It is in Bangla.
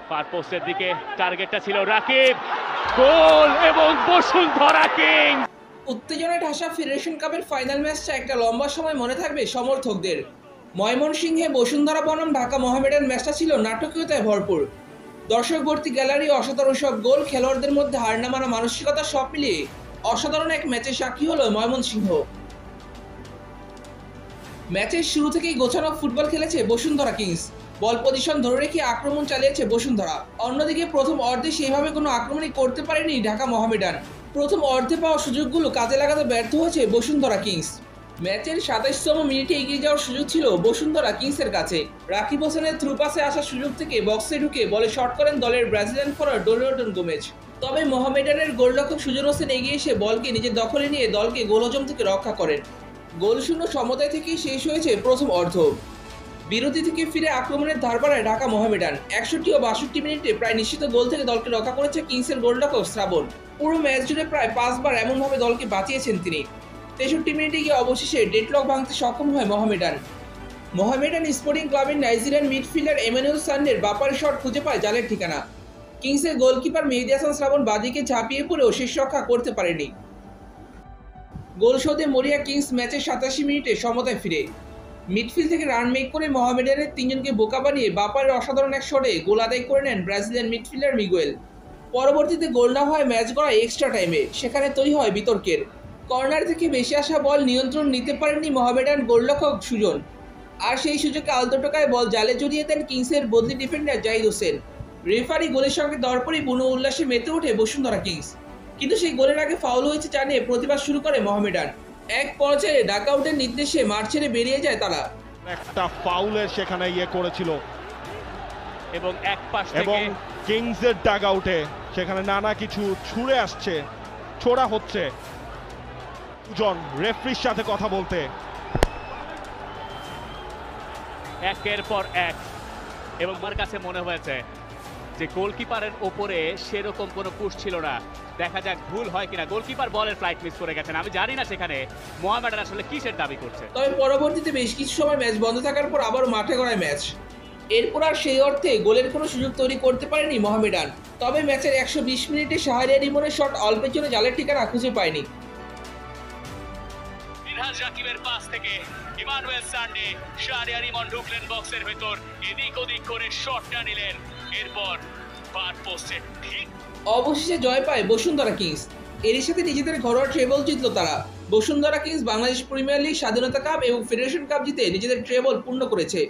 ফার পোস্টের দিকে টার্গেটটা ছিল রাকিব, গোল এবং বসুন্ধরা কিংস। উত্তেজনায় ঠাসা ফেডারেশন কাপের ফাইনাল ম্যাচটা একটা লম্বা সময় মনে থাকবে সমর্থকদের। ময়মনসিংহে বসুন্ধরা বনাম ঢাকা মোহামেডান ম্যাচটা ছিল নাটকীয়তায় ভরপুর। দর্শক ভর্তি গ্যালারি, অসাধারণ সব গোল, খেলোয়াড়দের মধ্যে হার না মানা মানসিকতা, সব মিলিয়ে অসাধারণ এক ম্যাচের সাক্ষী হলো ময়মনসিংহ। ম্যাচের শুরু থেকেই গোছানো ফুটবল খেলেছে বসুন্ধরা কিংস। বল পজিশন ধরে রেখে আক্রমণ চালিয়েছে বসুন্ধরা। অন্যদিকে প্রথম অর্ধে সেইভাবে কোনো আক্রমণই করতে পারেনি ঢাকা মোহামেডান। প্রথম অর্ধে পাওয়া সুযোগগুলো কাজে লাগাতে ব্যর্থ হয়েছে বসুন্ধরা কিংস। ম্যাচের ২৭তম মিনিটে এগিয়ে যাওয়ার সুযোগ ছিল বসুন্ধরা কিংসের কাছে। রাকিব হোসেনের থ্রু পাসে আসা সুযোগ থেকে বক্সে ঢুকে বলে শট করেন দলের ব্রাজিলিয়ান ফরোয়ার্ড ডোনাল্ডন গোমেজ। তবে মোহামেডানের গোলরক্ষক সুজন হোসেন এগিয়ে এসে বলকে নিজের দখলে নিয়ে দলকে গোলহজম থেকে রক্ষা করেন। গোলশূন্য সমতায় থেকেই শেষ হয়েছে প্রথম অর্ধ। বিরতি থেকে ফিরে আক্রমণের ধার বাড়ায় ঢাকা মোহামেডান। ৬১ ও ৬২ মিনিটে প্রায় নিশ্চিত গোল থেকে দলকে রক্ষা করেছে কিংসের গোলরক্ষক শ্রাবণ। পুরো ম্যাচ জুড়ে প্রায় ৫ বার এমনভাবে দলকে বাঁচিয়েছেন তিনি। ৬৩ মিনিটে গিয়ে অবশেষে ডেডলক ভাঙতে সক্ষম হয় মোহামেডান। মোহামেডান স্পোর্টিং ক্লাবের নাইজেরিয়ান মিডফিল্ডার এমানুয়েল সান্ডের বাপারের শট খুঁজে পায় জালের ঠিকানা। কিংসের গোলকিপার মেহেদী হাসান শ্রাবণ বাদিকে ঝাঁপিয়ে পড়েও শেষ রক্ষা করতে পারেনি। গোল শোধে মরিয়া কিংস ম্যাচের ৮৭ মিনিটে সমতায় ফিরে। মিডফিল্ড থেকে রান মেক করে মোহামেডানের ৩ জনকে বোকা বানিয়ে বাপারের অসাধারণ এক শটে গোল আদায় করে নেন ব্রাজিলিয়ান মিডফিল্ডার মিগুয়েল। পরবর্তীতে গোল না হয় ম্যাচ গড়ায় এক্সট্রা টাইমে। সেখানে তৈরি হয় বিতর্কের। কর্নার থেকে বেশি আসা বল নিয়ন্ত্রণ নিতে পারেননি মোহামেডান গোলরক্ষক সুজন। আর সেই সুযোগে আলতো টোকায় বল জালে জড়িয়ে দেন কিংসের বদলি ডিফেন্ডার জাহিদ হোসেন। রেফারি গোলের সঙ্গে দরপরই বুনো উল্লাসে মেতে ওঠে বসুন্ধরা কিংস। কিন্তু সেই গোলের আগে ফাউল হয়েছে জানিয়ে প্রতিবাদ শুরু করে মোহামেডান। এক পর্যায়ে ডাক আউটের নির্দেশে মাঠ ছেড়ে বেরিয়ে যায় তারা। একটা ফাউলের সেখানে করেছিল এবং এক পাশ এবং থেকে কিংসের ডাগ আউটে সেখানে নানা কিছু ছুড়ে আসছে, ছোড়া হচ্ছে। দুজন রেফারির সাথে কথা বলতে একের পর এক, এবং আমার কাছে মনে হয়েছে যে গোলকিপারের ওপরে সেরকম কোনো পুশ ছিল না। দেখা যাক ভুল হয় কিনা। গোলকিপার বলের ফ্লাইট মিস করে গেছেন। আমি জানি না সেখানে মোহামেডান আসলে কিসের দাবি করছে। তবে পরবর্তীতে বেশ কিছু সময় ম্যাচ বন্ধ থাকার পর আবার মাঠে গড়ায় ম্যাচ। এরপর আর সেই অর্থে গোলের কোনো সুযোগ তৈরি করতে পারেনি মোহামেডান। তবে ম্যাচের ১২০ মিনিটে শাহরিয়ার রিমনের শট অল্পের জন্য জালের ঠিকানা খুঁজে পায়নি। মিনহাজ রাকিবের পাস থেকে ইমানুয়েল সান্ডে, শাহরিয়ার রিমন ঢুকলেন বক্সের ভেতর, এদিক ওদিক করে শটটা নিলেন। এরপর ফার পোস্টে ঠিক অবশেষে জয় পায় বসুন্ধরা কিংস। এরই সাথে নিজেদের ঘরোয়া ট্রেবল জিতল তারা। Bashundhara kings Bangladesh premier league, স্বাধীনতা কাপ এবং ফেডারেশন কাপ জিতে নিজেদের ট্রেবল পূর্ণ করেছে।